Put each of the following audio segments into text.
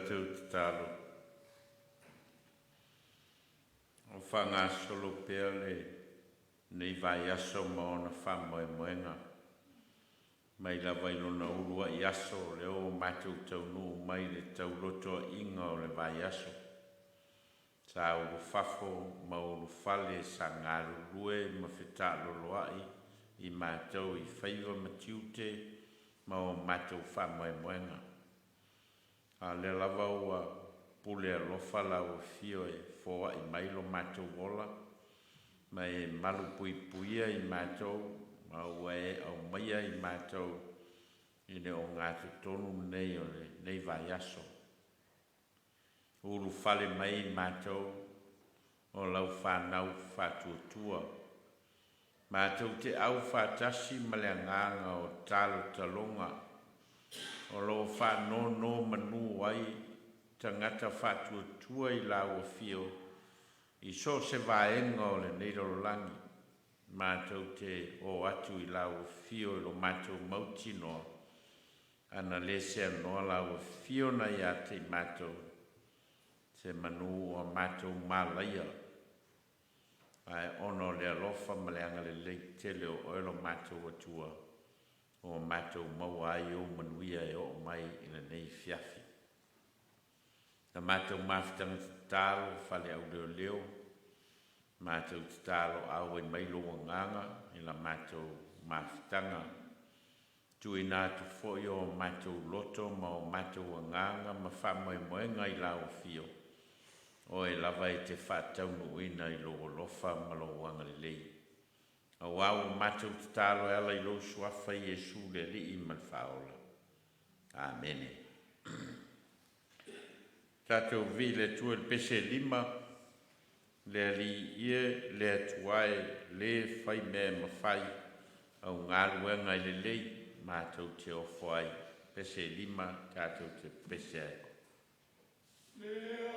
tātou te tālo. O whanga solo pēr le nei vai aso ma ona whamoe moenga. Mai la wailona urua i aso le o mātou tau nuu mai le tau loto inga o le vai aso. Sa uru fafo ma uru fale sa ngaru rue ma whita loloai i mātou i whaiwa matiute ma o mātou whamoe moenga. A le lava ua pule alofa la o fio e fōa i mailo mātou wola ma e malu pui puia i mātou ma ua e au maia i mātou i ne o ngātu tonu nei o le nei vai aso. Uru fale mai i mātou o lau whanau whatuatua. Mātou te au whatasi ma le nganga o talo talonga o lo whanono manu ai tangata whatuatua i lau o fio i so se vaenga o le neirololangi. Mātou te o atu i lau o fio i lo mātou mautinoa ana le se anoa lau o fio na ia te mātou se manu o mātou malaia. Ai ono le alofa ma le anga le leitele o oelo mātou atua o mātou maua ai o manuia e o mai i le nei fiafi. Na mātou mawhitanga tālo whale au Leoleo, mātou tālo au e mailo o nganga i la mātou mawhitanga. Tui nātu fōi o mātou loto ma o mātou o nganga ma whamoe moenga i lau fio. O e lava e te whātau nuina i logo lofa ma lo wanga le lei. A wau mātou te tālo ala i lo suafa i Jesu le li i man whaola. Amen. Tātou vi le tua le pese lima, le ali ie, le atuae, le whai mea ma whai, au ngā ruenga i le lei, mātou te ofo ai, pese lima, tātou te pese ai. Amen.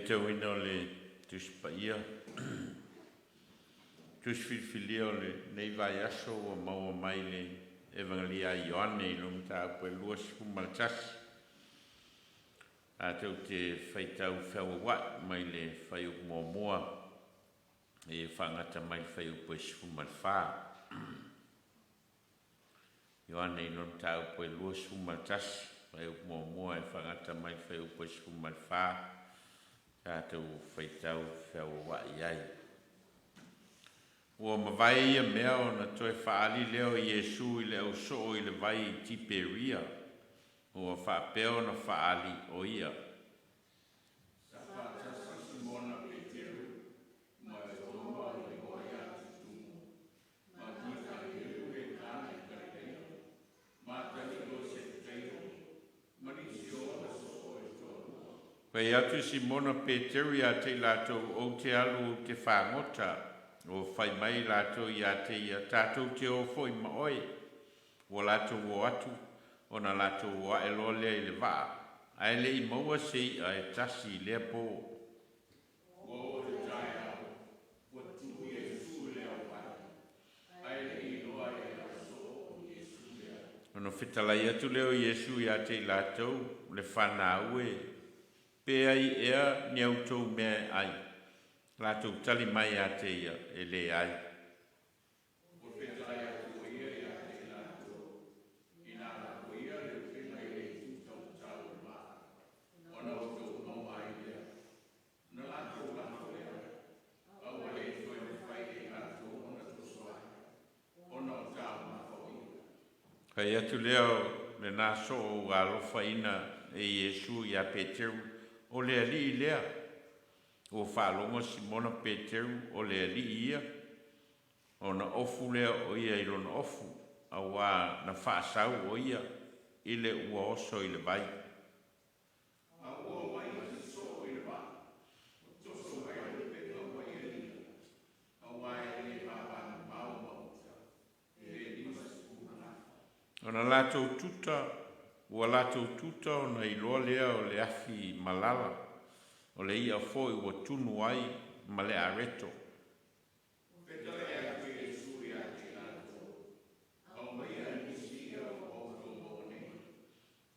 tau ina o le tuspa ia. Tusfilfilia o le nei vai aso o maua mai le evangelia Ioane i lum ta pue luas fumaltasi. A tau te whaitau whiawa mai le whaiu mua e whangata mai whaiu pue fumalwha. Ioane i lum ta pue luas fumaltasi whaiu mua e whangata mai whaiu pue fumalwha. Ta tau whaitau whiawa iai. Ua mawai ia mea o na toe whaali leo Iesu i le au soo i le vai i Tiberia. Ua whaapeo na whaali o ia. Pai atu Simona Peteria te latou o te alu te whangota. O whai mai latou ia te ia tātou te o foi maoi. O latou o atu, o na latou o e lo lea i le waa. Ai le I maua se I a e tasi lea po. O te tai au, o tu Iesu lea wai. Ai le I loa e a so Iesu lea. Ono whitalai atu leo Iesu ia te latou, le whanaue. Pe ai ea ni autou mea ai. Latou tali mai a te ia e le ai. O whetai a kua ia ia te latou. Ina la kua ia le whina I le tau tau maa. Ona o tau mau ai lea. Na latou latou lea. Aua le toi me whai e latou ona to soa. Ona o tau maa o ia. Kai atu leo le nā so o alofa ina e Iesu ia Peteru o le ali lea. O whalonga Simona Peteru o le ali ia. O na ofu lea o ia I lona ofu. A wā na whaasau o ia. I le ua oso I le vai. A ua wai I so I le vai. O toso wai o le peka wai e lina. A wai e le pāpana mau mauta. E le lima sikuna. O na latou tuta. Ua latou tuta o na iloa lea o le afi malala. O le ia foi ua tunu ai ma le areto.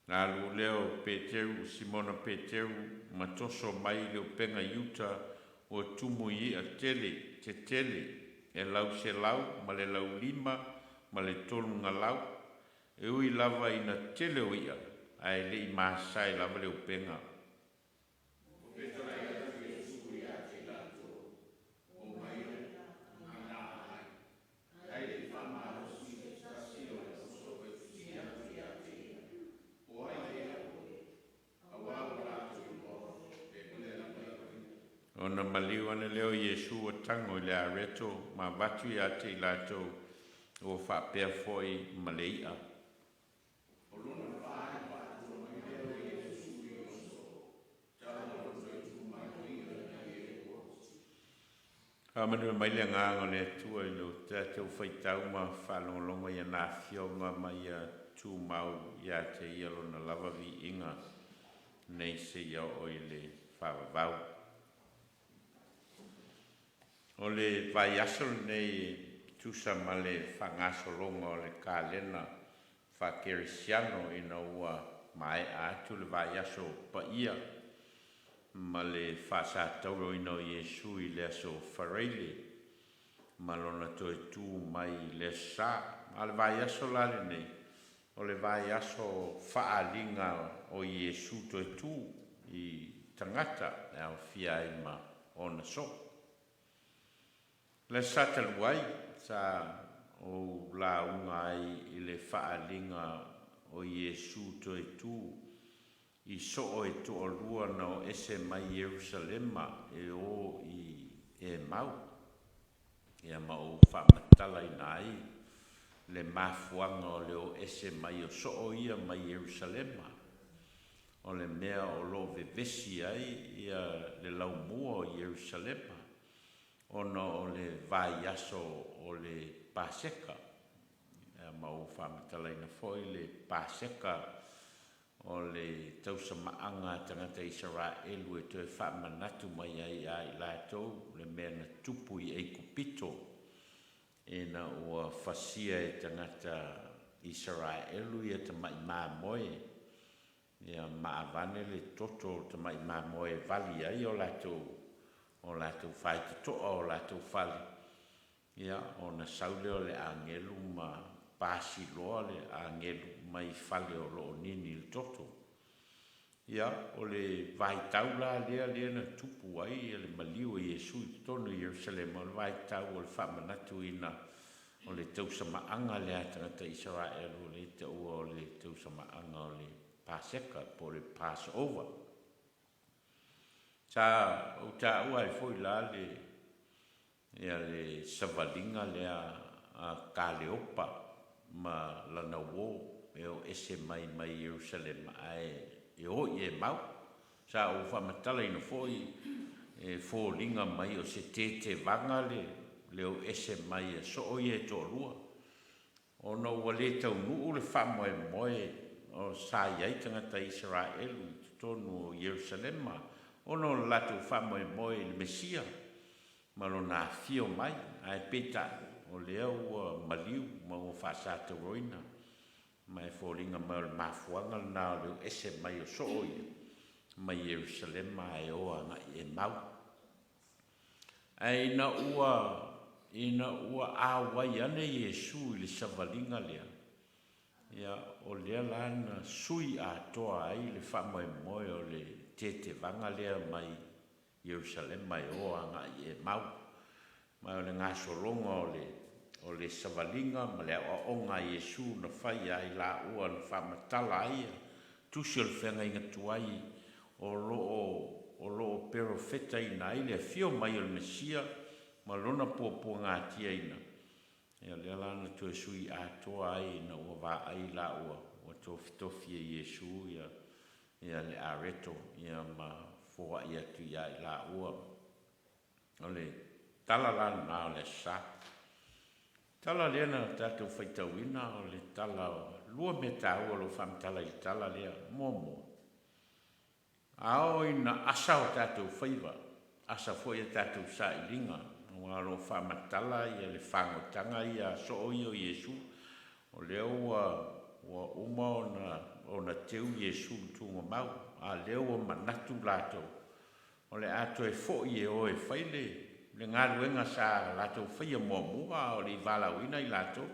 Nā lu leo Peteru, Simona Peteru, ma toso mai leo penga yuta o tumu I a tele, te tele, e lau se lau, ma le lau lima, ma le tolu ngā lau, e ui lava ina tele o ia, ai le I maasai lava leo penga. Ona maliu ane leo Iesu o tango I le areto ma watu I ate I latou o whapea foi ma le ia. A manu mai le nganga le tua I lo tātou whaitau ma whalongolonga I a nā whionga mai a tū mau I a te ia lo na lava vi inga nei se ia o I le whawavau. O le vai asol nei tusa ma le whangasolonga o le kālena whakerisiano ina ua mai atu le vai aso pa ia ma le whasatauro ina o Iesu I le aso whareile ma lona toi tū mai le sa ma le vai aso lale nei o le vai aso whaalinga o Iesu toi tū I tangata e au fia ima o na so. Le sataluai sa o la unga ai I le whaalinga o Iesu toi tū I so o e to lua na o ese mai Jerusalema e o I e mau. E a mau whamatala I nai le mafuanga o le o ese mai o so o ia mai Jerusalema. O le mea o lo vevesi ai ia le laumua o Jerusalema. Ona o le vai aso o le paseka. E mau whamatala ina foi le paseka o le tausamaanga tangata Israelu e toe whaamanatu mai ai ai lātou le mea na tupu i ei kupito e na ua whasia e tangata Israelu ia te mai mā moe ia maavane le toto te mai mā moe vali ai o lātou whai te toa o lātou whali ia o na saule o le angelu ma pasi loa le angelu mai whale o loo nini le toto ia o le vaitau la lea na tupu ai le maliu e Iesu i tonu Jerusalem o le vaitau o le whamanatu ina o le tausamaanga lea tangata Israel o le te ua o le tausamaanga o le Paseka po le Passover. Ta o ta ua e foi la le savalinga lea a Kaleopa ma lana wo e o ese mai Jerusalem ai e o e mau sa o whamatala ina foi e fōlinga mai o se te vanga le o ese mai e so o e tō lua o no wale tau nuu le whamoe moe o sa iai tangata Israel i tonu Jerusalem o no latu whamoe moe le Mesia ma lo na fio mai ai peta o leo maliu ma o whasata roina mai fōringa mai o mafuanga na leo ese mai o sooi mai Jerusalem mai o anga e mau ai na ua awai ane Iesu i le savalinga lea ia o lea lana sui a toa ai le whamoe moe o le te vanga lea mai Jerusalem mai o anga e mau mai o le ngā solonga o le savalinga ma le aonga Iesu na whai ai la ua na whamatala ai tusi o le whenga inga tuai o loo perofeta ina ai le fio mai o le Mesia ma lona pua ngā tia ina ia le alana tue sui a toa ai na ua wā ai la ua tofi e Iesu ia le areto ia ma fua ia tu ia i la ua o le tala lana na o le sa tala lena tātou whaitauina o le tala lua me tāua lo whamtala i tala lea momo ao ina asa o tātou whaiva asa foi e tātou sa i linga ngā lo whamatala i le whangotanga i a so o Iesu o leo ua uma o na teu Iesu tunga mau a leo o manatu lātou o le ato e fo i e o e whaile le ngā ruenga sa lātou whaia mua o le Vailaau ina i lātou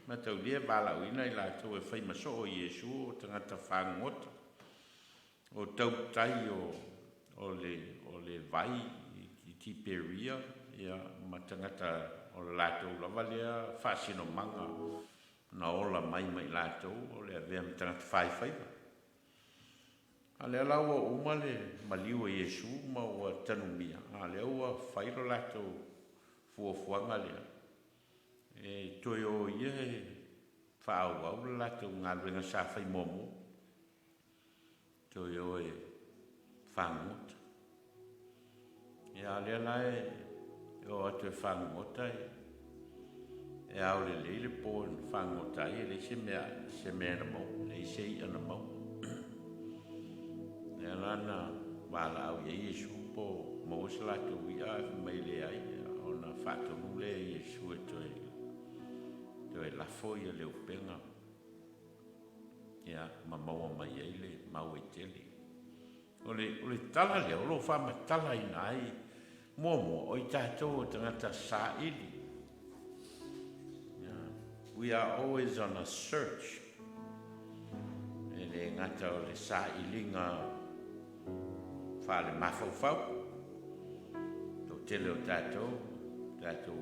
ma tau lia Vailaau ina i lātou e whai maso o Iesu o tangata whangota o tau tai o le vai i Tiberia ia ma tangata o le lātou lava lea whaasino manga na ola mai lātou o le avea me tangata whaiwhaiva a lea laua uma le maliu e Iesu ma ua tanumia a lea ua whairo lātou fuafuanga lea e toi o ia e whaau le lātou ngā luenga sa whai momo toi o e whangota ia lea lae o atu e whangota e au le leile po whangota e le se mea na mau le se i ana mau e lana Vailaau e Iesu po mawasa lātou i a mai le ai o na whātonu le Iesu e toi lafo i a le upenga ia ma maua mai ai le mau e tele o le tala lea o lo whamatala ina ai momo o i tātou o tangata sa ili we are always on a search e le ngata o le sa ilinga whale mawhauwhau tō tele o tātou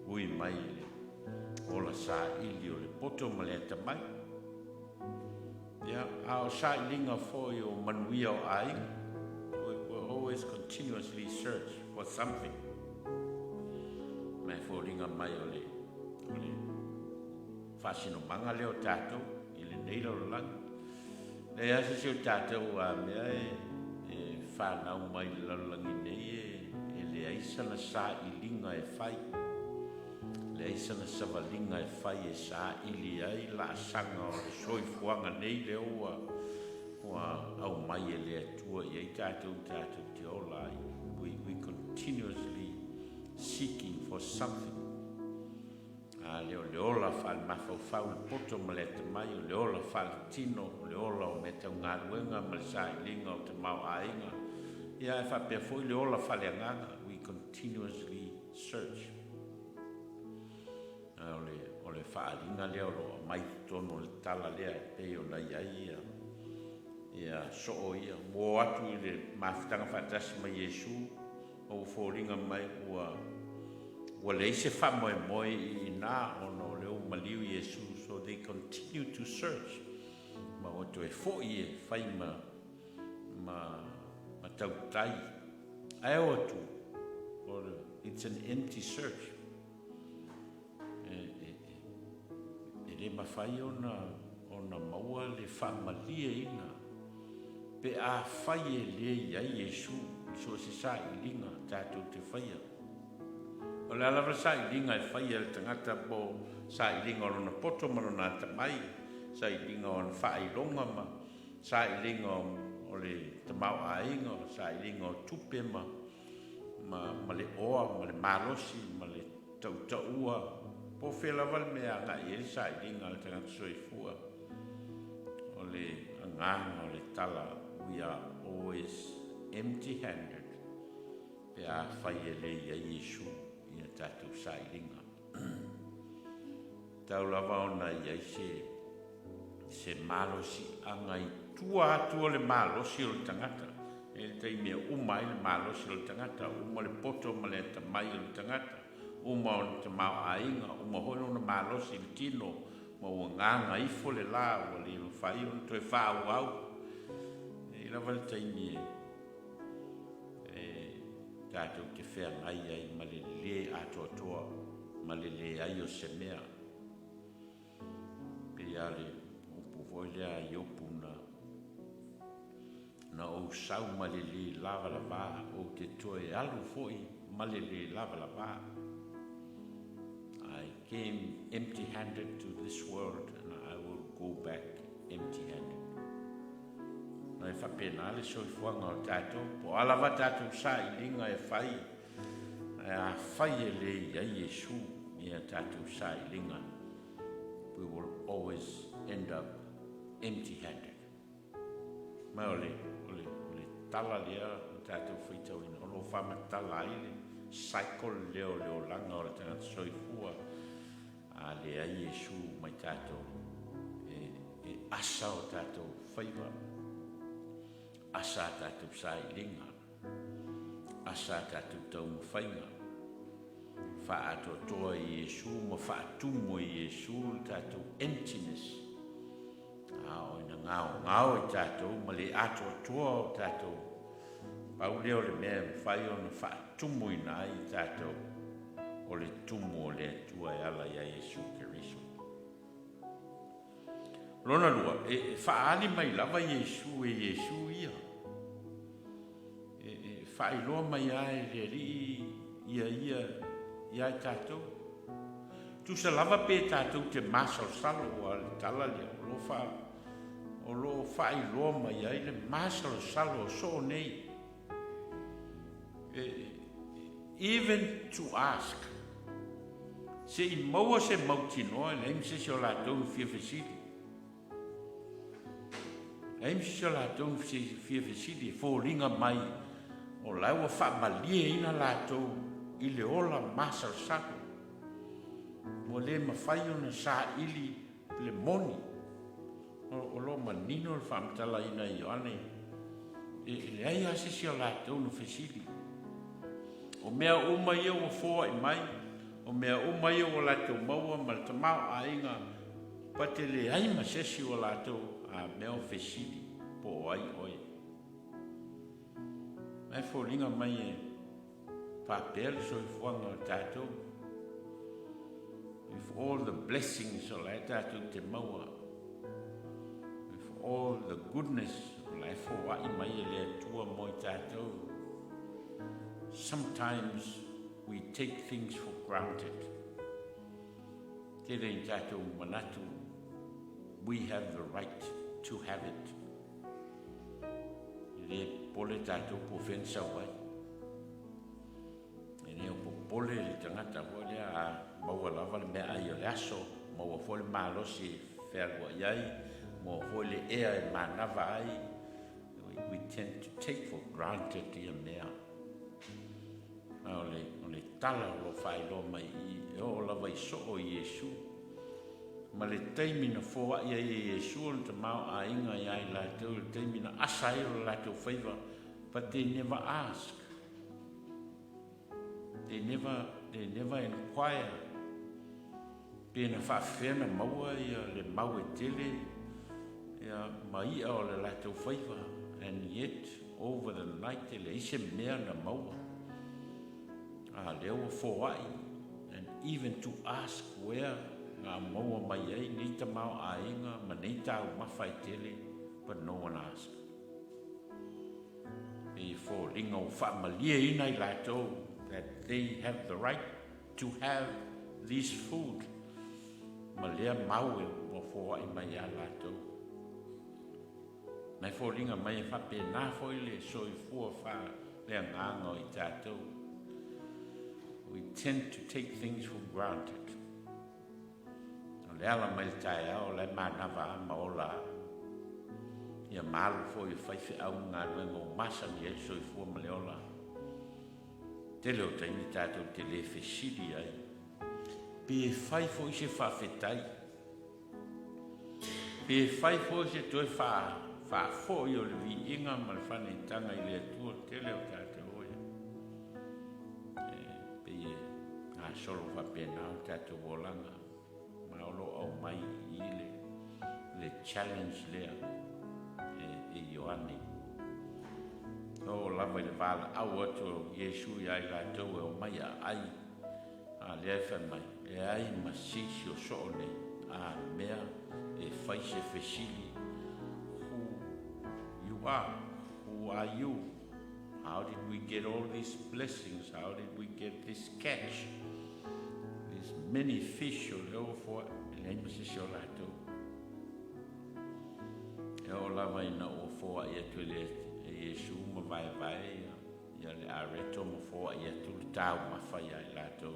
hui mai le o la sa ili o le poto ma le tamai ia a o sa ilinga foi o manuia o ai we're always continuously search for something mai fōringa mai o le whasino manga leo tātou i le neira o langa le asa si o tātou a mea e whanau mai lalangi nei e le aisa na sa ilinga e whai le aisa na savalinga e whai e sa ili ai la sanga o le soifuanga nei leo Wa au mai e le atua i tātou te ola. We continuously seeking for something. Leo la fal mafau le poto ma le tamai, leo la fal tino, leo la o me tau ngā ruenga ma le sa ilinga o te mau ainga. Ia e whapea foi leo la fale anganga. We continuously search. O le whaalinga leo lo mai tono le tala lea pe o na ia ia so o ia. Mo atu i le mafutanga whatasi ma Yesu o fōringa mai ua le se whamoe i nā ono leo maliu Yesu, so they continue to search. Ma o to e fōi e whai ma tautai. Ai o atu, it's an empty search. E le mawhai ona maua le whamalia ina. Pe a whai e le iai Yesu, so se sa i linga tātou te whaia. O le alawa sa i linga e whaia le tangata po sa i linga o na poto marona tamai, sa i linga o na whailonga ma, sa i linga o le tamau ainga, sa i linga o tupe ma le oa, ma le malosi, ma le tautaua, po whela wale mea nga i e sa i linga le tangata soifua. O le anganga, o le tala, we are always empty-handed. Pe a whai e le ia Yesu i a tātou sa i linga. Tau lava ona i se malosi anga i tua atua le malosi o le tangata. E le tei mea uma i le malosi o le tangata, uma le poto ma le tamai o le tangata, uma o le tamau ainga, uma hono na malosi le tino, ma ua nganga ifo le la, ua le whai o toi whau au. E lava le tei mea tātou te whea ngai ai ma le le atoa toa, ma le le ai o se mea. Pe ale upu voi lea i opu na o sau ma le le lava la vā, o te toe alu foi ma le le lava la vā. I came empty-handed to this world and I will go back empty-handed. Nai whapena le soifuanga o tātou, po alawa tātou sa i linga e whai, a whai e le ia Yesu i a tātou sa i linga. We will always end up empty-handed. Mai ole tala lea o tātou whitau ina, ono whama tala i le cycle leo langa o le tangata soifua, a lea Yesu mai tātou, e asa o tātou whaiwa. Asa tātou sa i linga, asa tātou tau mwhainga, wha ato toa i Yesu, ma wha atumo i Yesu, tātou emptiness. O ina ngao i tātou, ma le ato toa o tātou, pau leo le mea mwhai o na wha atumo i nai i tātou, o le tumo o le atua e ala i a Yesu Keriso. Lona lua, e whaali mai lava Yesu e Yesu ia. Whailoa mai ai le ri ia i tātou. Tu sa lava pe tātou te masal salo o le tala lea. O lo whailoa mai ai le masal salo so nei. Even to ask. Se i maua se mautinoa, le im se o lātou fia fesili. Aim se la tau fia fesili fōringa mai o laua whaamalie ina lātou i le ola masal sako. Mo le mawhai ona sa ili le moni. O lo manino le whaamtala ina i ane. Le ai asisi o lātou no fesili. O mea uma ia o fōa i mai. O mea uma ia o lātou maua ma le tamau a inga. Pate le ai masesi o lātou a meo fesili po ai oi. Mai fōringa mai e papel so i fuanga o tātou. With all the blessings o lai tātou te maua. With all the goodness o lai fōa i mai e le tua mo i tātou. Sometimes we take things for granted. Te rei tātou manatu. We have the right to have it. le pole tātou po whensa wai. E ne o po pole le tangata hua lea a maua lava le mea ai o le aso, maua fo le malosi whea lua iai, mo ho le ea e manawa ai. We tend to take for granted ia mea. O le tala lo whaelo mai I o lava I so o Iesu. Ma le teimina fōa ia I Iesu on te mau a inga I ai lātou, le teimina asa I o lātou whaiva, but they never ask. They never inquire. Pēna whawhena maua ia le mau e tele, ia mai o le lātou whaiva, and yet over the night le ise mea na maua. Leo fōai, and even to ask where ngā maua mai ai, ni ta mau a inga, ma nei tau mawhai tele, but no one asked. E fō ringa o whaamalia ina I lātou, that they have the right to have this food. Ma lea mau e o fōai mai a lātou. Mai fō ringa mai e whape nā fōi le soi fua wha lea ngāngo I tātou. We tend to take things for granted. Le ala mai le tae au, le manawa maola. Ia malu fo I whaiwhi au ngā ruenga o masa ni e soi fua ma leola. Te leo taini tātou te le whesiri ai. Pe e whai fo I se whawhetai. Pe e whai fo I se toi whafo I o le vi inga ma le whane tanga I le atua. Te leo tātou oia. Pe solo whapena o tātou wolanga. Maolo au mai I le challenge lea e Ioane. O lava I le vala au atu o Iesu I ai lātou e o mai a ai. A lea e whai mai. E ai masisi o soone a mea e whaise whesili. Who you are? Who are you? How did we get all these blessings? How did we get this catch? These many fish o leo for e masisi o lātou. E o lava ina o fōa I atu le Iesu ma vai ia le areto ma fōa I atu le tau mawhai ai lātou.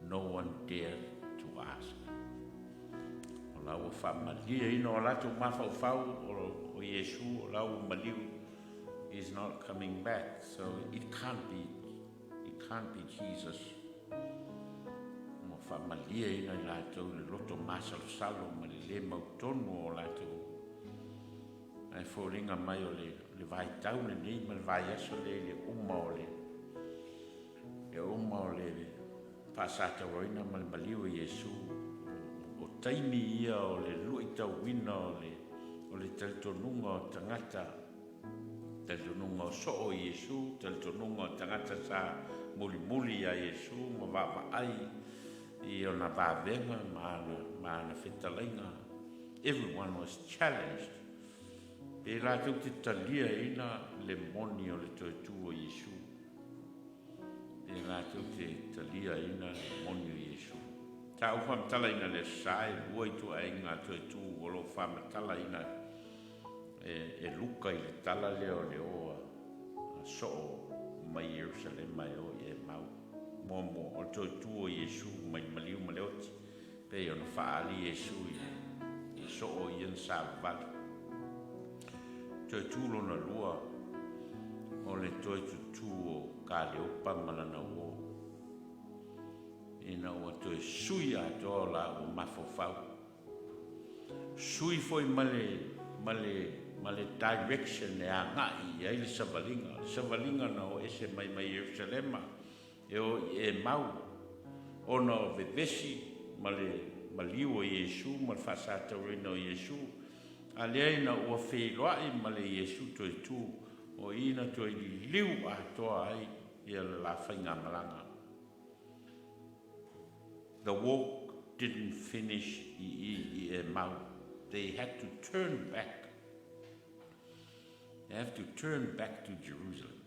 No one dared to ask. O lau whamalia ina o lātou mawhau o Iesu o lau maliu is not coming back, so it can't be Jesus. Mo whamalia ina I lātou le loto masalo ma le mautonu o lātou. Ai fōringa mai o le vai taune nei ma le vai aso le uma o le. E uma o le pasata roina ma le maliu o Iesu. O taimi ia o le lui tau wina o le talitonunga o tangata. Talitonunga o so o Iesu, talitonunga o tangata sa muli a Iesu, ma wawa ai I ona wawenga maana whetalainga. Everyone was challenged. E rātou te talia ina le moni o le toetu o Iesu. E rātou te talia ina le moni o Iesu. Tā u whamatala ina le sae, ua I tua e ngā toetu o lo whamatala ina e luka I le tala leo a so mai Jerusalem mai o e mau. Momo o toetu o Iesu mai maliu maleoti. Pe ona whaali Iesu I so o ian salvali. Toi tūlo na lua o le toi tutu o ka leopa malana o. Ina o toi sui atoa la o mafofau. Sui foi male direction e a ngai e le savalinga. Savalinga na o ese mai Jerusalema e o e mau. Ona o vevesi maliu o Iesu, mal fasata reina o Iesu. Alea ina ua wheloai ma le Iesu toi tū o ina toi liu atoa ai ia la whainga malanga. The walk didn't finish I e mau. They had to turn back. They have to turn back to Jerusalem.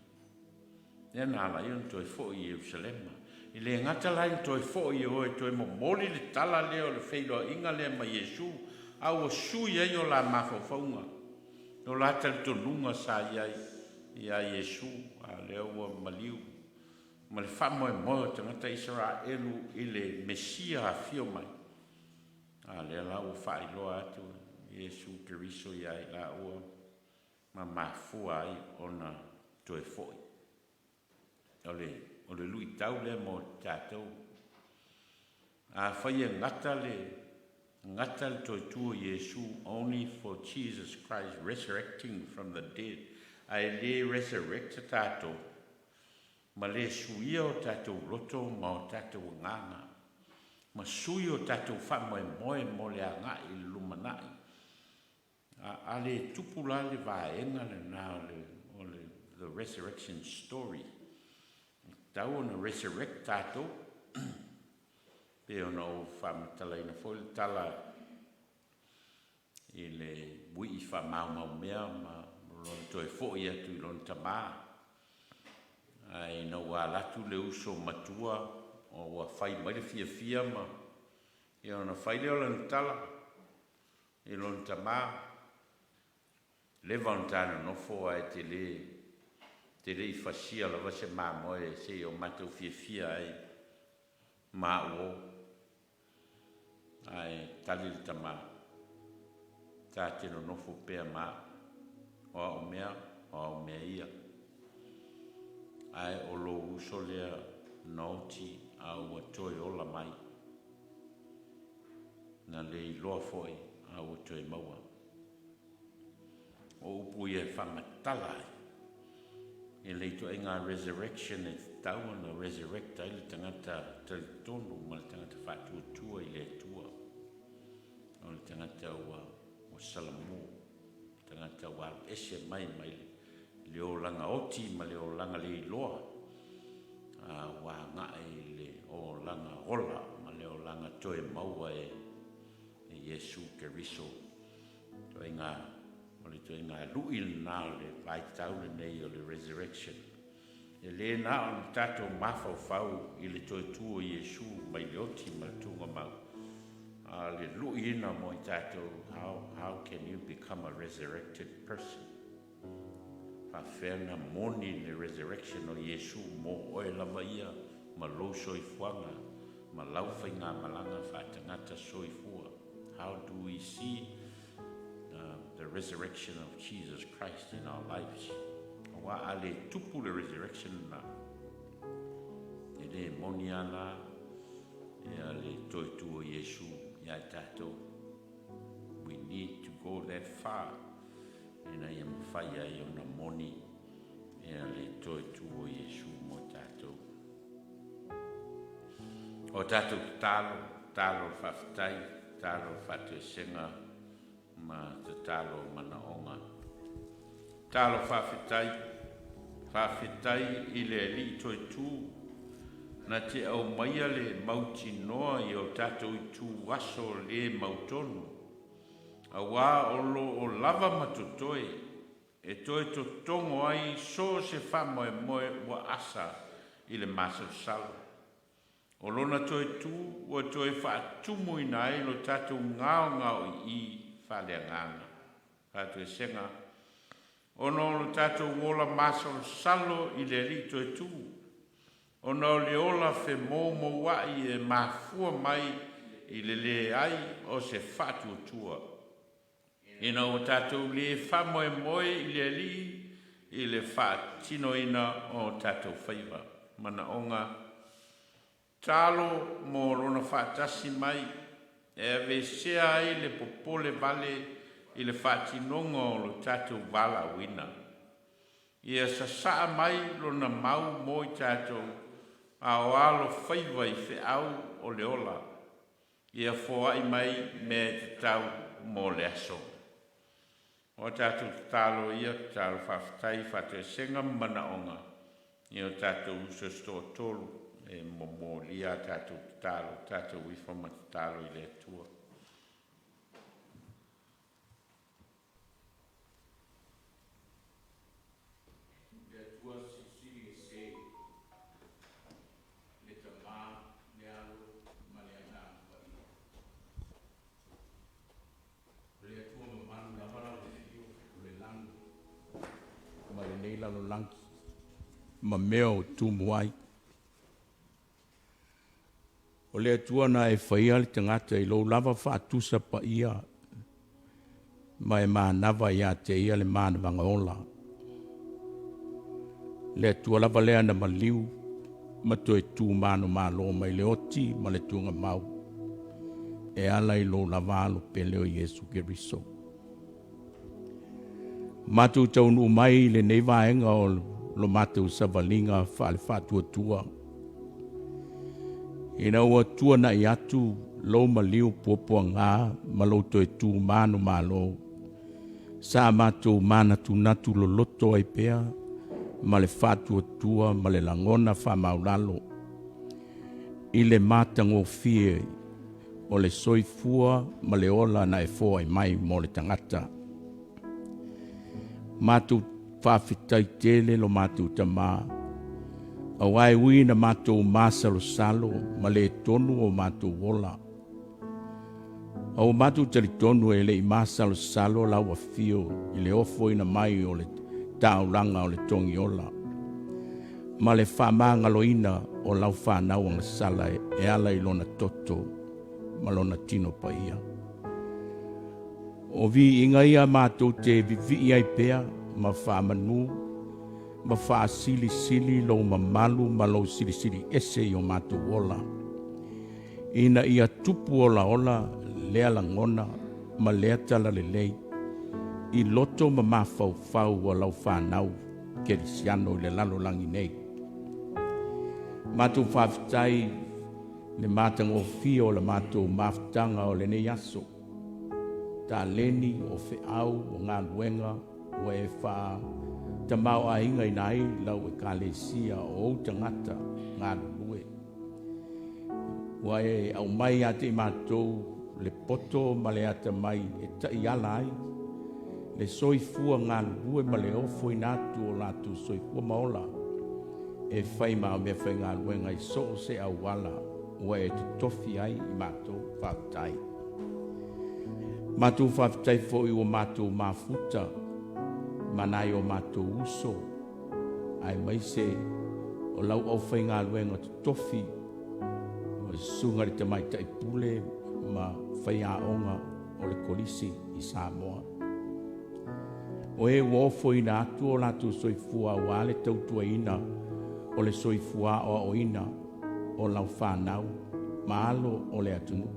Nena ala ion toi fo I Jerusalema. I le ngata lai toi fo I oe toi momoli le tala leo le wheloa inga lea ma Iesu. Au sui ai o la mawhawhaunga. No lata le tonunga sa ia Yesu a lea ua maliu. Ma le whamoe moe tangata Israelu i le Mesia a fio mai. A lea la ua whailoa atu Yesu Keriso iai la ua ma mafua ai ona toe foi. O le lui tau lea mo tātou. A whaia ngata le toi tua Yesu only for Jesus Christ resurrecting from the dead. Ai le resurrect tātou. Ma le suia o tātou roto ma o tātou nganga. Ma sui o tātou whamoe moe mo le anga i lumanai. A le tupula le vaenga le nā the resurrection story. Tau ona resurrect tātou. Pe ona o whamatala ina fōle tala i le bui i whamau mea ma lon toi fōi atu i lon tamā. Ai na wā latu le uso matua o wa whai mai le fia ma i ona whai leo lan tala i lon tamā. Le vantana no fo ai te le i whasia la wase mā moe se o matau fia ai mā o ai tali le tamā. Tā tino nofo pēr mā o mea ia. Ai o lo uso lea nauti a ua toi ola mai. Na le i loa foi a ua toi maua. O upu ia whamatala ai. E leito e ngā resurrection e tau ana resurrecta i le tangata tali tonu ma le tangata whātua tua i le tua. O le tangata ua salamu. Tangata ua ese mai le o langa oti ma le o langa le iloa. Wa ngai le o langa ola ma le o langa toe maua e Yesu Keriso. Toi ngā to ina luil na le vai tau le nei o le resurrection. E le na o tato mafau fau i le toi tuo Yesu mai le oti ma le tunga mau. Le luina mo i tato, how can you become a resurrected person? Whawhena moni le resurrection o Yesu mo oe lava ia ma lo soifuanga ma lauwhai ngā malanga whatangata soifua. How do we see the resurrection of Jesus Christ in our lives? Wa ale tupu le resurrection na. E le moniana e ale toitu o Yesu ia tato. We need to go that far. E na ia mwhaya i ona moni e ale toitu o Yesu mo tato. O tato talo whawhitai, talo whatu senga ma te talo mana onga. Talo whawhitai i le li toi tū, na te au maia le mauti noa i o tātou i tū waso le mautonu. A wā olo o lava matutoi, e toi to tongo ai so se whamoe moe wa asa i le masa salo. O lona toi tū, o toi whaatumu i nai lo tātou ngao i whalea nganga. Tātou e senga. Ono lo tātou wola masa salo i le li toi tū. Ono le ola fe mo wai e mafua mai i le ai o se whatu tua. Ina o tātou le whamoe moe i le li i le whaatino ina o tātou whaiva. Mana onga talo mo rona whaatasi mai e ave sea ai le popole vale i le whaatinonga o lo tātou Vailaau ina. Ia sa mai lona mau mo i tātou a o alo whaiva i whi au o le ola. Ia fōai mai me te tau mo le aso. O tātou talo ia, tātou whawhitai, whatu senga mana onga. Ia tātou uso sto tolu e mo lia tātou talo, tātou wifama talo i le tua. Leoleo langi. Ma meo tumuai. O le tuana e whaia le tangata i lo lava whaatusa pa ia. Ma e mānawa ia te ia le mānawanga ola. Le tua lava lea na maliu. Ma toe tū māno mālo mai le oti ma le tuanga mau. E ala i lo lava alo peleo Yesu Keriso. Matu taunu mai le nei vaenga o lo matu savalinga whaale whaatua tua. Ina ua tua na i atu lo maliu puapua ngā ma lo toe tū māno mālo. Sa matu mana tu natu lo loto ai pea ma le whaatua tua ma le langona wha maulalo. I le mātango fie o le soifua ma le ola na e fōa i mai mo le tangata. Matu whawhitai tele lo matu tamā. A wai ui na matu māsalo salo ma le tonu o matu wola. Au matu tali tonu e le i māsalo salo lau a fio i le ofo ina mai o le taulanga o le tongi ola. Ma le whamanga loina o lau whanau ang sala e ala i lona toto ma lona tino pa ia. O vi inga ia mātou te vivi ai pea ma whamanu, ma wha sili sili lo ma malu ma lo sili sili ese i o mātou ola. Ina ia tupu ola ola lea langona ma lea tala le lei. I loto ma mawhau whau o lau whanau kerisiano i le lalo langi nei. Mātou whawhitai le mātang o fio le mātou mawhtanga o le nei aso. Ta leni o whiau o ngā luenga o e wha ta mau a inga i nai lau e kālesia o au tangata ngā lue. Wa e au mai ate i mātou le poto ma le ata mai e ta i ala ai. Le soifua ngā lue ma le ofo i nātu o lātu soifua maola. E whai mao mea whai ngā luenga i so se au wala wa e te tofi ai i mātou whātai. Mātou whawhitai fo i o mātou mafuta, manai o mātou uso, ai mai se o lau au whai ngā luenga te tofi, o sungari te mai tai pule, ma whai a onga o le kolisi i Samoa. O e uofo ina atu o lātou soifua wale tautua ina, o le soifua o ina, o lau whanau, maalo o le atunu.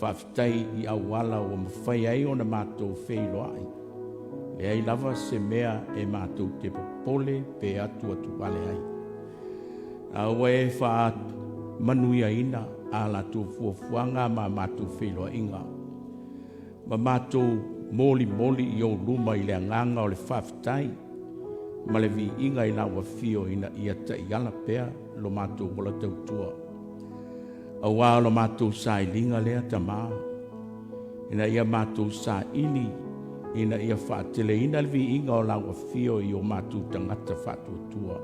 Whawhitai i awala o mawhai ai o na mātou wheiloai. Le ai lava se mea e mātou te popole pe atu wale ai. Aua e wha manuia ina a lātou fuafuanga ma mātou wheiloa inga. Ma mātou moli i o luma i le anganga o le whawhitai. Ma le vi inga i lawa fio ina ia ta i ala pea lo mātou wala tautua. Awa lo mātou sa ilinga lea tamā. Ina ia mātou sa ili, ina ia whaatele ina le vi inga o lawa fio i o mātou tangata whaatuatua.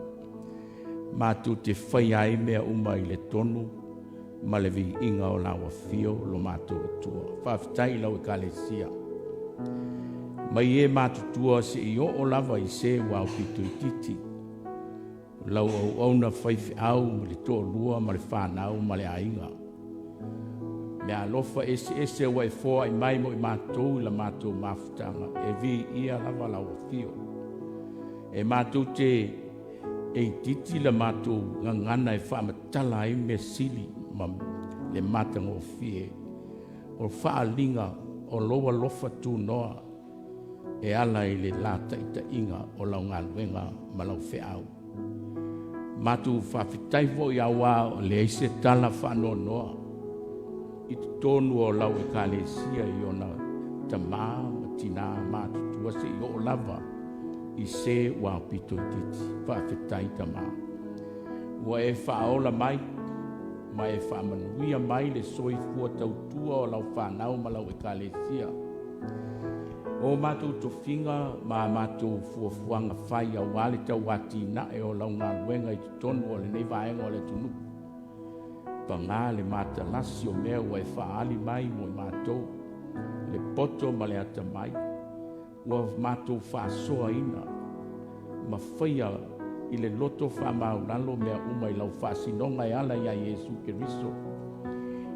Mātou te whai ai mea uma i le tonu, ma le vi inga o lawa fio lo mātou atua. Whawhitai lau e kālesia. Mai e mātutua se i o lava i se wau pitu i titi. Lau au na whaifi au ma le toa lua ma le whanau ma le ainga. Me alofa ese wa e fōa i mai mo i mātou i la mātou mafutanga. E vi ia lava lau fio. E mātou te e titi la mātou ngangana e whaamatala i me sili ma le matanga o fie. O whaalinga o loa lofa tū noa. E ala i le lata i ta inga o lau ngā luenga ma lau whiau. Matu whawhitai fo i awa o le eise tala whanau noa. I te tonu o lau e kālesia i ona tamā ma tina mātu tua se i o lava i se wā pito i titi. Whawhitai tamā. Ua e whaola mai, ma e whamanuia mai le soifua tautua o lau whanau ma lau e kālesia. O mātou tofinga, ma mātou fuafuanga whai a wale tau wati na e o lau ngā luenga i te tonu o le nei vaenga o le tunu. Pa ngā le māta lasi o mea ua e whaali mai mo i mātou, le poto ma le ata mai, ua mātou whaasoa ina, ma whaia i le loto whamaulalo mea umai lau whasinonga e ala ia Iesu Keriso.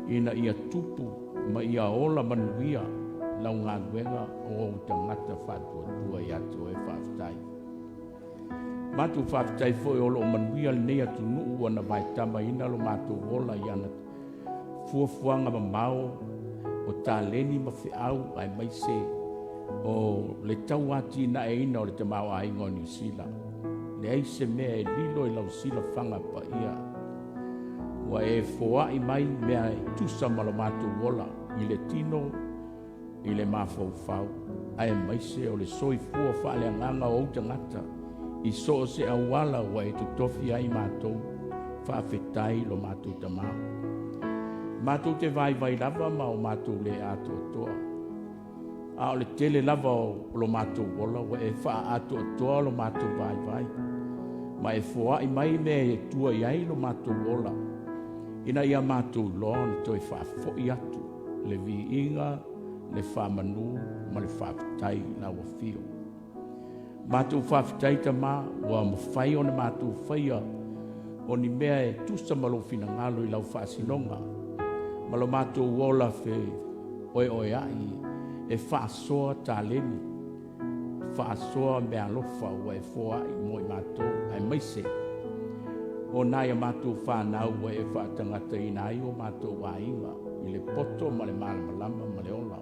Ina ia tupu ma ia ola manuia lau ngā luenga o tangata whātua i atu e whaafitai. Mātu whaafitai fo e olo o manuia le nei atu nuu ana vai tama ina lo mātu ola i ana fuafuanga ma mao o tā leni ma whiau ai mai se o le tau ati na e ina o le te mau a ingo New Zealand. Le eise mea e lilo i lau sila whanga pa ia. Wa e foa i mai mea e tusa malo mātu wola i le tino, i le mawhau ai mai se o le soi fua whaale anganga o tangata i so se awala wa e tutofi ai mātou whaafetai lo mātou tamau. Mātou te vai lava ma o mātou le ato toa. A o le tele lava o lo mātou wola wa e wha ato toa lo mātou vai. Ma e foa i mai me e tua iai lo mātou wola. Ina ia mātou loa ni toi whaafo i atu. Le vi inga, le whamanu, ma le whaafitai na wafio. Mātou whaafitai ta mā, wa mawhai o na mātou whaia. O ni mea e tusa malo fina ngalo i lau whaasinonga. Malo mātou wola fe oe ai e whaasoa tā leni. Whaasoa mea lofa wa e foa i moi mātou ai maise. O nai a mātou whanau wa e whaatangata i nai o mātou wāinga i le poto ma le malamalama ma le ola.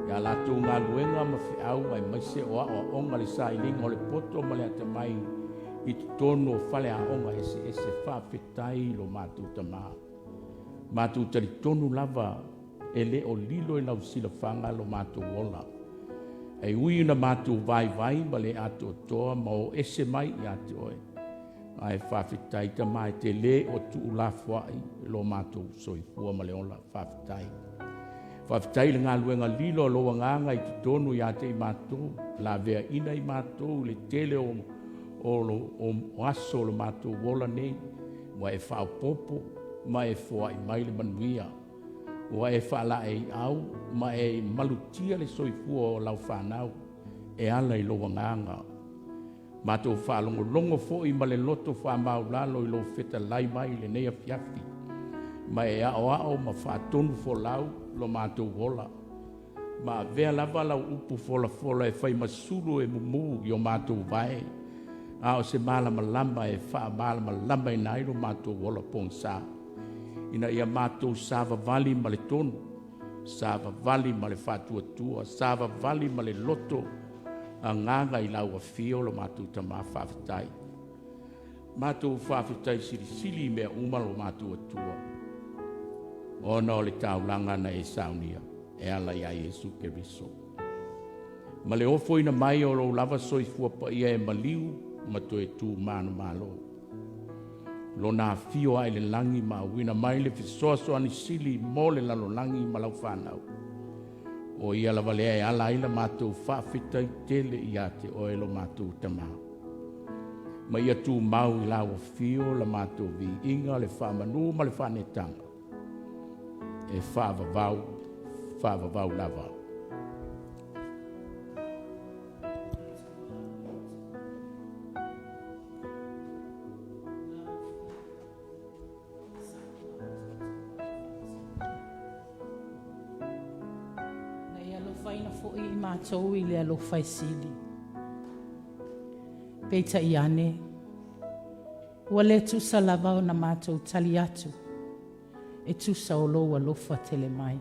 Ia lātou ngā luenga ma whiau ai maise o a onga le sa ilinga o le poto ma le atamai i tono o whale a onga ese whaafetai lo mātou tamaa. Mātou tari tonu lava e le o lilo e lau sila whanga lo mātou ola. E ui na mātou vai ma le ato toa ma o ese mai i ate oe. Ai whawhitai ta mai te le o tuu la fuai lo mātou soifua ma le ola whawhitai. Whawhitai le ngā luenga lilo lo nganga i tonu i ate i mātou. La vea ina i mātou le tele o aso lo mātou ola nei. Wa e whao popo ma e foa i mai le manuia. Wa e whala e au, ma e malutia le soifua o lau whanau, e ala i loa nganga. Mātou whalongo longo fo i ma le loto whamau lalo i lo feta lai mai le nea fiafi. Ma e ao ma whatonu fo lau lo mātou hola. Ma vea lava lau upu fola e whai masuru e mumu i o mātou vai. A o se malama lamba e wha malama lamba i nai lo mātou hola pongsa. Ina ia mātou sāva vali ma le tonu, sāva vali ma le whātua, sāva vali ma le loto, a nganga i lau a fio lo mātou tamā whawhitai. Mātou whawhitai sili mea umalo mātou atua. Ona o le taulanga na e Sauniga, e ala ia Iesu Keriso. Ma le ofo ina mai o lo lava soifua pa ia e maliu, ma to e tū manu malo. Lo na fio ai le langi ma wina mai le fisoaso ani sili mo le lalo langi ma lau whanau. O ia la valea e ala ila mātou whaafita i tele i ate o elo mātou tamau. Ma ia tū mau i lau fio la mātou vi inga le whamanu ma le whanetanga. E whaavavau lava. Mātou i le alofa sili. Peita i ane. Ua le tusa lava o na mātou tali atu. E tusa o lo alofa tele mai.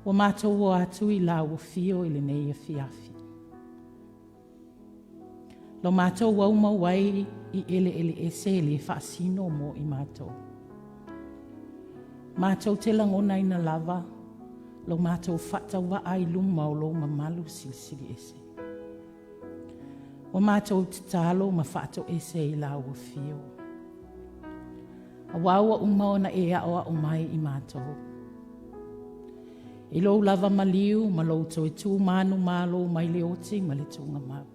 Ua mātou o atu i la ua fio i le neia fiafi. Lo mātou wau mawai i ele ese le whaasino mo i mātou. Mātou te langona ina lava. Lo mātou whatau wa ai luma o lo mamalu sili ese. O mātou te talo ma whatau ese i la ua fio. A waua umao na e aoa o mai i mātou. I lo lava maliu ma lo to e tū manu malo mai le oti ma le tūnga mau.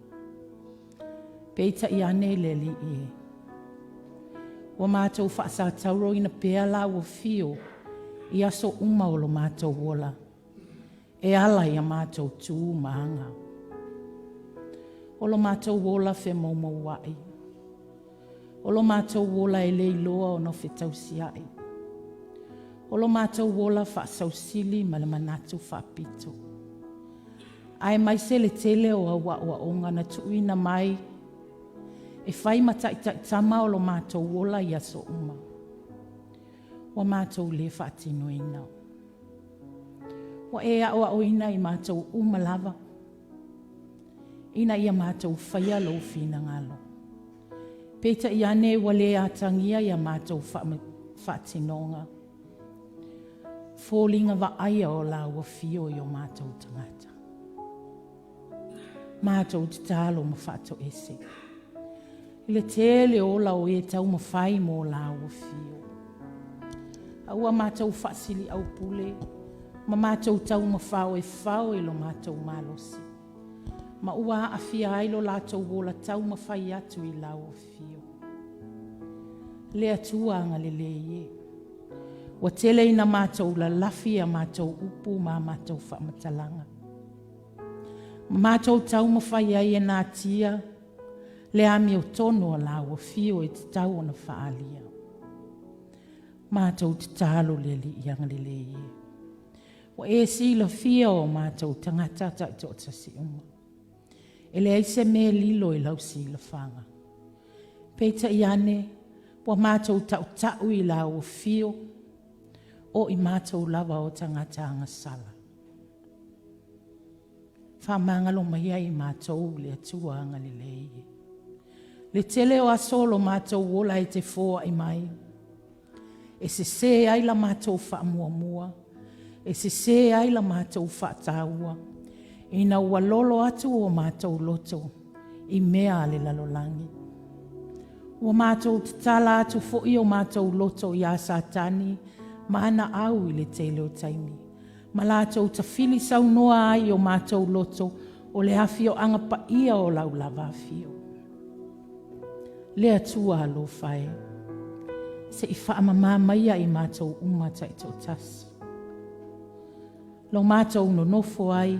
Peita i ane le li e. O mātou whaasa tauro ina pēa la ua fio i aso umao lo mātou wola. E ala ia mātou tū maanga. O lo mātou wola whe maumau ai. O lo mātou wola e lei loa o no whe tausiai. O lo mātou wola wha sausili ma le manatu wha pito. Ai mai se le tele o awa o ngana tuina mai. E whai matai tama o lo mātou wola i aso uma. Wa mātou le wha tino ina. Wa e o ina i mātou uma lava. Ina ia mātou whaia lo whina ngalo. Peta i ane wale a tangia ia mātou whatinonga. Fōlinga wa aia o la ua fio i o mātou tangata. Mātou te tālo ma whato ese. Ile tele o la o e tau ma whai mo la ua fio. Aua mātou whasili au pule. Ma mātou tau ma whao e whao e lo mātou malosi. Ma ua a fia ailo lātou wola tau ma whai atu i lau o fio. Lea tuanga le ye. Wa tele ina mātou la lafi a mātou upu ma mātou whamatalanga. Ma mātou tau ma whai ai e nā tia. Le ami o tono a lau o fio e te tau ona whaalia. Mātou te tālo le li ianga le ye. Wa e si la fia o mātou tangata ta i tō tasi uma. Ele aise me lilo i lau si la whanga. Peita i ane, wa mātou tau i lau o fio, o i mātou lava o tangata anga sala. Whamangalo mai ai mātou le atua anga le leie. Le tele o asolo mātou wola e te fōa i mai. E se ai la mātou wha mua. E se ai la mātou wha tāua. Ina ua lolo atu o mātou loto, i mea le lalolangi. Ua mātou te tala atu fo'i o mātou loto i a satani, ma ana au i le tele o taimi. Ma lātou ta fili sau noa ai o mātou loto, o le hawhio anga pa ia o lau lava hawhio. Le atua alo whae, se i whaamama maia i mātou umata i tō tasi. Lo mātou no nofo ai,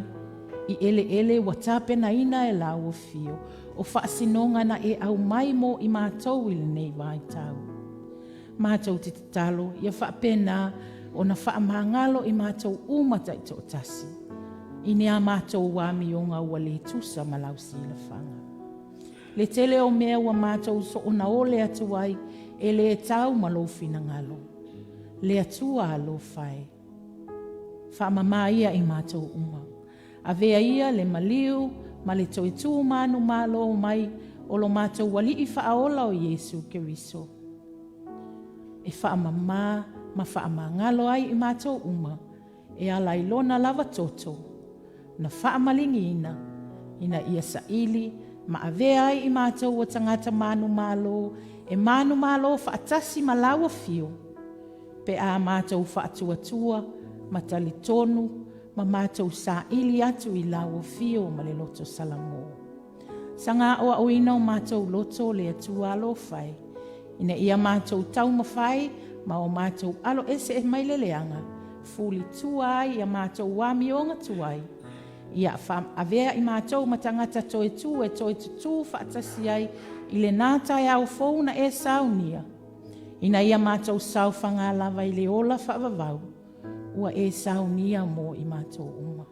i ele wa tāpena ina e lau o fio, o whaasinonga na e au mai mo i mātou i le nei vai tau. Mātou te talo, ia whaapena o na whaamangalo i mātou umata i tō tasi. I nea mātou wāmi o ngā ua le tusa ma lau si le whanga. Le tele o mea wa mātou so ona ole atu ai, e le e tau ma lo fina ngalo. Le atua alo whae. Whaamama ia i mātou uma. A vea ia le maliu, ma le toitu manu malo mai, o lo mātou wali i whaaola o Yesu Keriso. E whaamama, ma whaamangalo ai i mātou uma, e ala i lona lava toto, na whaamalingi ina ia saili, ma a vea ai i mātou o tangata manu malo, e manu malo whaatasi ma laua fio, pe a mātou whaatuatua, ma tali tonu, ma mātou sa ili atu i lau o fio ma le loto salamo. Sanga o ina o mātou loto le atua alo whai. Ina ia mātou tau mawhai, ma o mātou alo ese e mai leleanga. Fuli tuai ia mātou wamionga tuai. Ia avea i mātou matangata toe tu e toe tutu whaatasi ai i le nātai au fōuna e saunia. Ina ia mātou sau whanga lava i le ola whaavavau. Ua e saunia mo i mātou uma.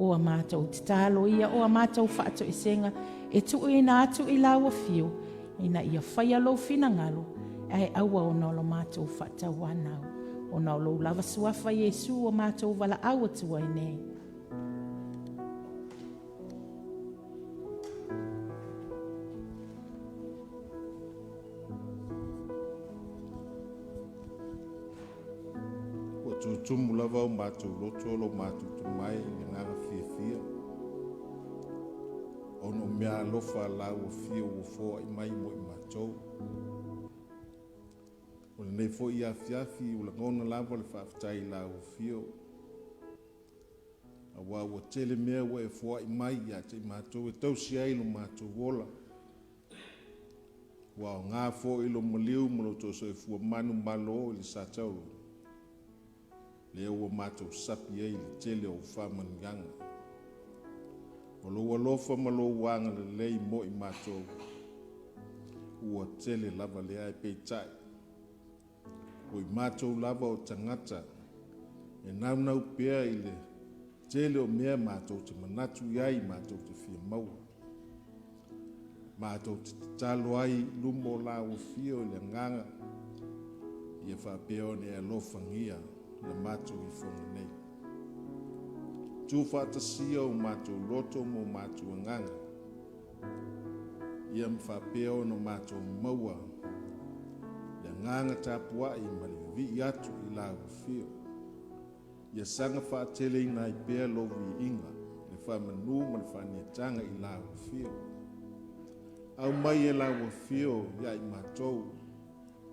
O a mātou te tālo ia, o a mātou whaato i senga, e tuu ina atu i laua fio, ina ia whaia lo fina ngalo, e aua o nolo mātou whaatau anau, o nolo lava suafa Yesu o mātou wala aua tua i nei. Tumu lava o mātou loto, lo mātou tumai, nganga fia. Ono mea lofa lau o fia o fōa i mai mo i mātou. O le nei fo i afiafi, o la ngona lava le whaafitai lau o fia. A wā ua tele mea wa e fōa i mai ia te i mātou, e tausi ai lo mātou wola. Wā o ngā fōa i lo maliu, mo lo tō e fua manu malo i le sātau. Le ua mātou sapi ei le tele o whamanianga. O lo alofa ma lo wanga le lei mo I mātou. Ua tele lava le ai peitai. O I mātou lava o tangata. E nau pea I le tele o mea mātou te manatu iai mātou te fia maua. Mātou te talo ai lumo la o fio le nganga. Ia whapea o ne alofangia le mātou I whonga nei. Tu whātasia o mātou loto mo mātou nganga. Ia mwhapea o no mātou maua. Le nganga tāpua I mali vi atu I la o fio. Ia sanga whaatele I nai pea lovi inga. Le whamanu ma le whaniatanga I la o fio. Au mai e la o fio ia I mātou.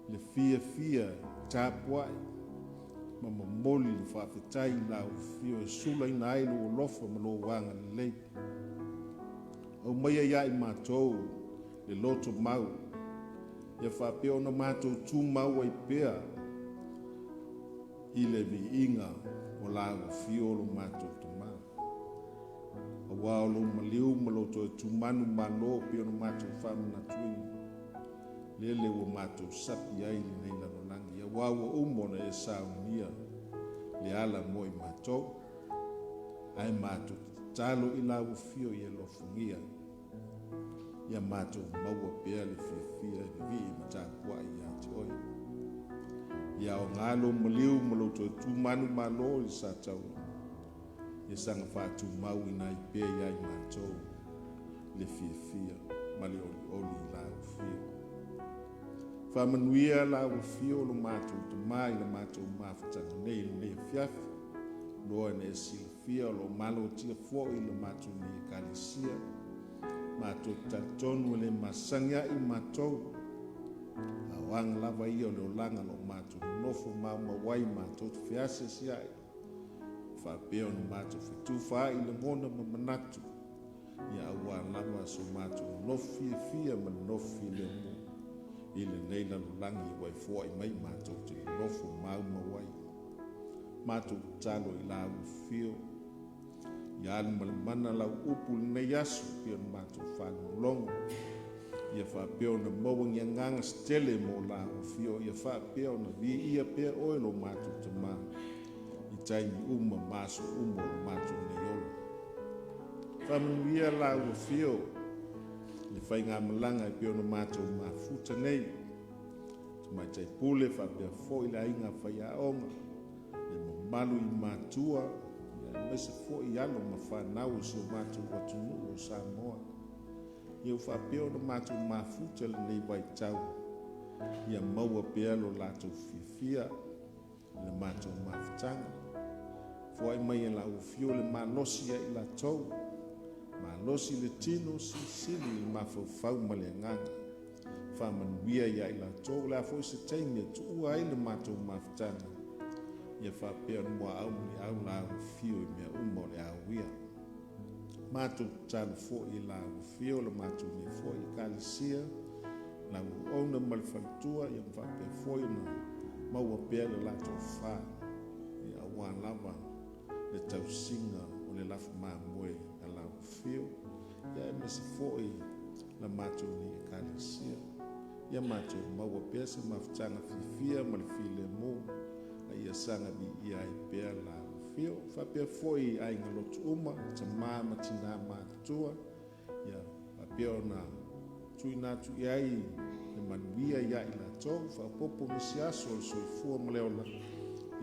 Le fia tāpua I. Ma mamoli le whawhetai la o fio e sula I nai lo lofa ma lo wanga le lei. Au mai ia I mātou. Le loto mau. Ia whapea o na mātou tū mau ai pea. I le vi inga o la o fio lo mātou te mau. A wao lo maliu ma lo to e tū manu malo pia o na mātou whamana tuinga. Lele o mātou sapi ai li nei lanonangi. Ia wao o umona e Sauniga. Le ala mo I mātou. Ai mātou talo I la o fio I e lo fungia. Ia mātou maua pea le fia vi I matakua I ati oi. Ia o ngalo maliu malo to tu manu malo I sa tau. Ia sanga whātu mau I nai pea ia I mātou le fia mali oli I la o fia. Whamanuia la o fia lo mātou te mai la mātou mawhatanga nei fiafi. Loa ne sila fia lo malo tia fo I la mātou nei kalisia. Mātou tatonu le masanga I mātou. Awang lava ia o leo langa lo mātou nofo mawai mātou te fiase si ai. Whapea o na mātou fitu wha I le ngona mamanatu. Ia awa lava so mātou nofi fia ma nofi le mo. I le neila lo langi wai fua I mai mātou te nofo mawai. Mātou talo I la u fio. Ia mana lau upu nei asu pia na mātou whānu longo. Ia whapea o na mawang ia nganga stele mo la o fio. Ia whapea o na vi ia pea oe lo mātou te maa. I taimi uma maso umo lo mātou nei olo. Whamanuia la o fio. Ia whai ngā malanga I pea o na mātou mafuta nei. Te mai tai pule whapea fo I la inga whai aonga. Ia mamalu I mātua. Mese fo I alo ma whanau so mātou watunu o Samoa. Ia whapea o na mātou mafuta le nei vai tau. Ia maua pea lo lātou fia. Le mātou mafutanga. Fo ai mai e la o fio le malosi I la tau. Malosi le tino sili le mafau ma le nganga. Whamanuia ia I la tau. Le a fo I se teimia tu ua ai le mātou mafutanga. Ia whapea mua au ni au la o fio I mea umo le au ia. Mātou talo fo I la o fio le mātou ne fo I kalisia. La o ona malwhalitua ia mwhapea fo I na maua pea le lato wha. Ia awa lava le tausinga o le lafu māmoe a la o fio. Ia mese fo I la mātou ne kalisia. Ia mātou maua pea se mawhtanga fifia ma le file mo. Ia sanga bi ia I pea la fio. Whapea foi ai ngā lotu uma. Ta māma tina mātua. Ia whapea o nā tui nātu iai. Le manuia ia I la tau. Whapopo misi aso o soi fua maleola.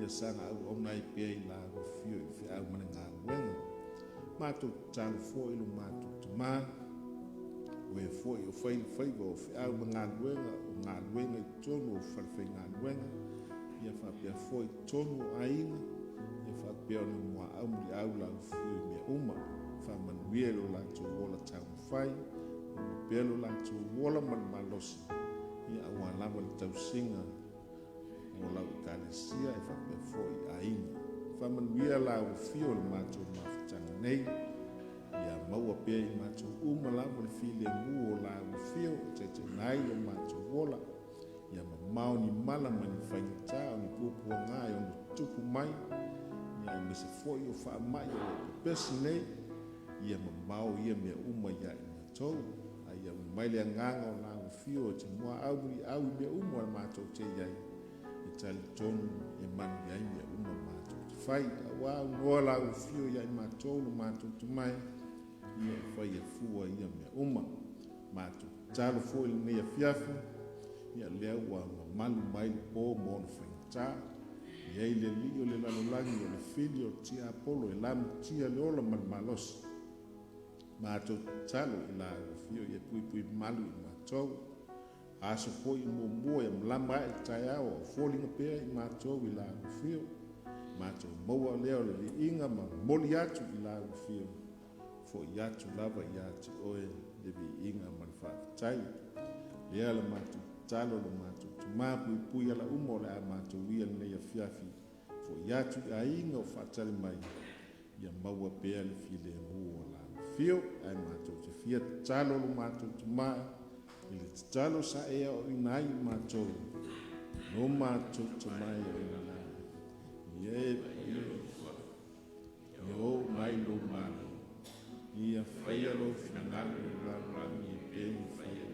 Ia sanga au nai pea I la fio. I fi au mana ngā wenga. Mātou tālu foi lo mātou ta mā. Ue foi o whaiva o fi au mana ngā wenga. O ngā wenga I tonu o whalwhai ngā wenga. Ia whapea foi tonu ainga. Ia whapea o na mua au muli au la ufio I mea uma. Whamanuia lo lātou wola tau whai. Ia pea lo lātou wola malosi. Ia awa lava le tau singa. O lau I kālesia e whapea foi ainga. Whamanuia la ufio le mātou mawhitanga nei. Ia maua pea I mātou uma lava le file mu o la ufio. Te nai lo mātou wola. Ia mamau ni mala mani whainita o ni pupua ngai o ni tupu mai. Ia mese foi o wha mai o pesi nei. ia mamau ia mea uma ia i matou a ia mai le agaga o lago fio e tamua au i mea uma o le matou te iai e talitonu e manu iai mea uma matou te fai auā aunoa lago fio ia i matou le matou tamai ia e fai e fua ia mea uma matou talo foi lenei afiafi ia lea ua mamalu mai le pō mo na faigatā iai le lii o le lalolagi o le fili o tia apolo e lamatia le ola ma le malosi matou talo i lagofio ia puipui malu i matou aso foi i muamua ia malama ae le taeao o foliga pea i matou i lagofio matou maua lea o le liiga ma moli atu i lagofio foʻi atu lava iā te oe le viiga ma le faafetai lea le matou talo le matou tamā puipui ala uma o le a matou ia lenei afiafi foʻi atu i aiga o faatali mai ia maua pea le filemu o lagofio ae matou te fia tatalo lo matou tamā i le tatalo sa e aʻoina ai i matou no matou tamai aʻoina ia e ia ou mai lo malo ia faia lo finagalu i lalolagi e pei faia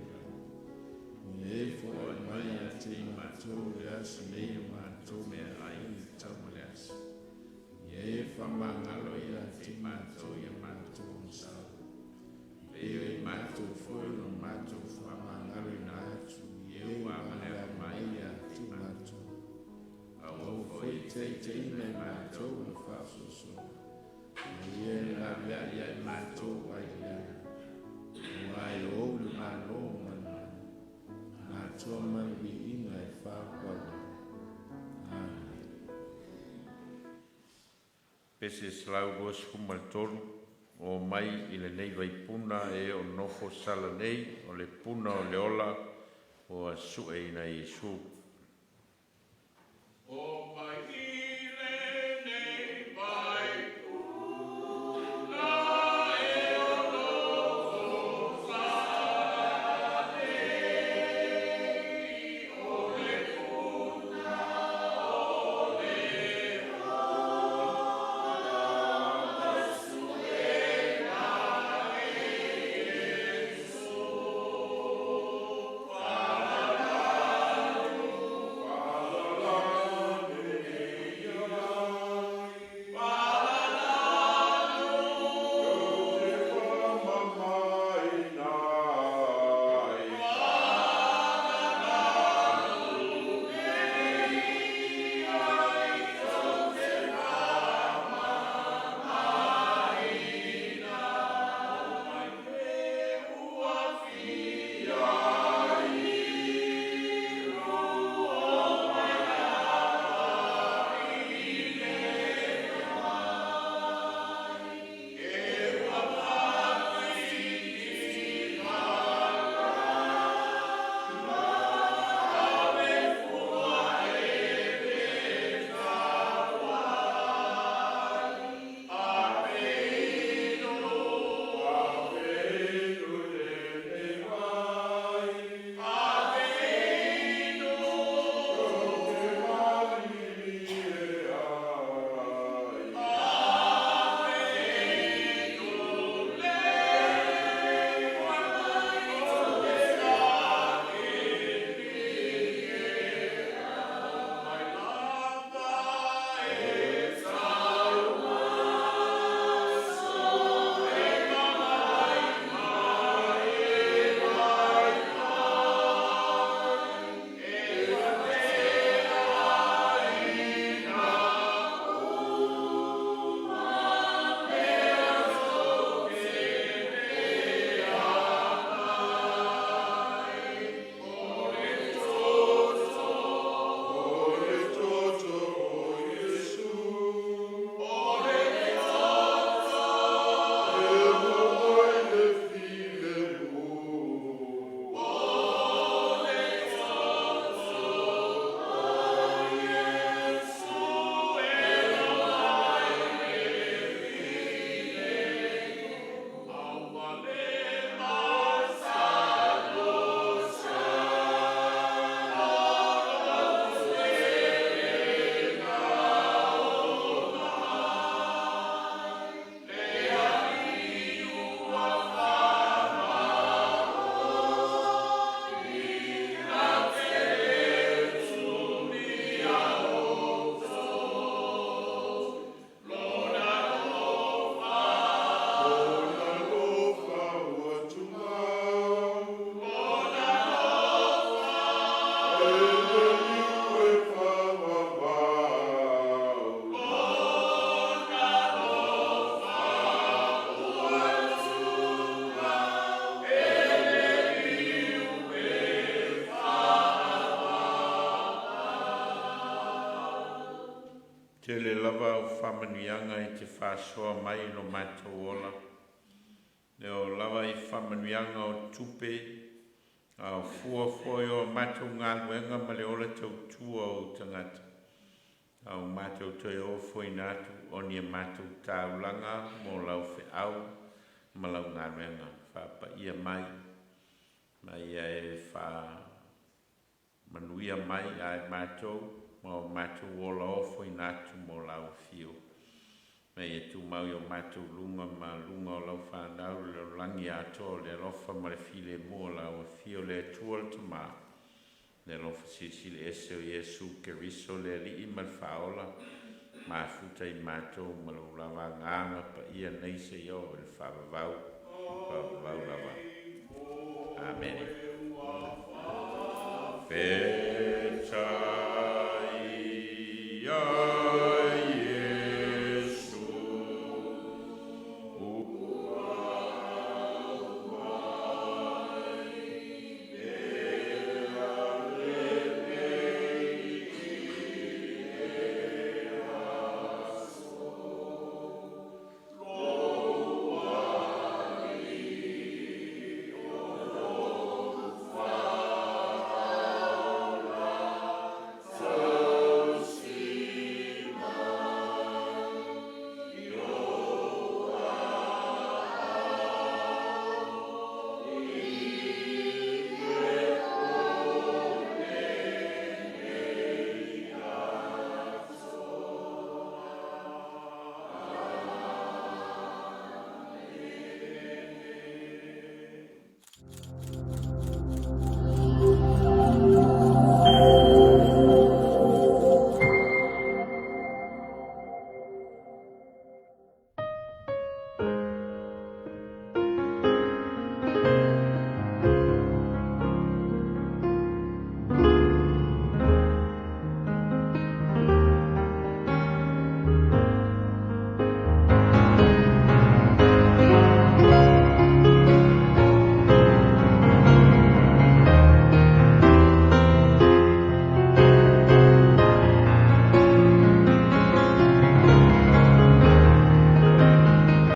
ia e foʻi mai a te matou le asi nei o matou mea ai i tauma le asi ia e faamagalo ia te matou ia matou masao peo i matou foi no matou faamagalo ina atu ia ua amalea mai ia te matou auau foi teiteina i matou le faasoasoa ia e laveaʻi ai matou ai lea ua e ou le malo ma le matou maliiga e faapau Pese slau 2,3 o mai i lenei vaipuna e o nofo sala nei o le puna o le ola o a suʻe ina Iesu. O mai i lenei vaipuna e o nofo sala nei o le puna o le Para Te le lava o whamanuianga i te whāsoa mai no mātou ola. Le o lava i whamanuianga o tupe, a fua o mātou ngā luenga ma le ola tau tua o tangata. Au mātou toi o fwoi nātu o nia mātou tāulanga mō lau whi au ma lau ngā luenga. Whapa ia mai, mai e wha manuia mai ai mātou, mō mātou ola o fwoi nātu mō lau whio. Mei e tu mau o mātou lunga ma lunga o lau whanau le langi ato le lofa ma le file mua lau whio le tuol ta mā. Le lofa sisi le ese o Yesu ke riso le li i mal whaola ma futa i mātou ma lau lava nganga pa ia neise yo le whavavau lava. Amen. Feta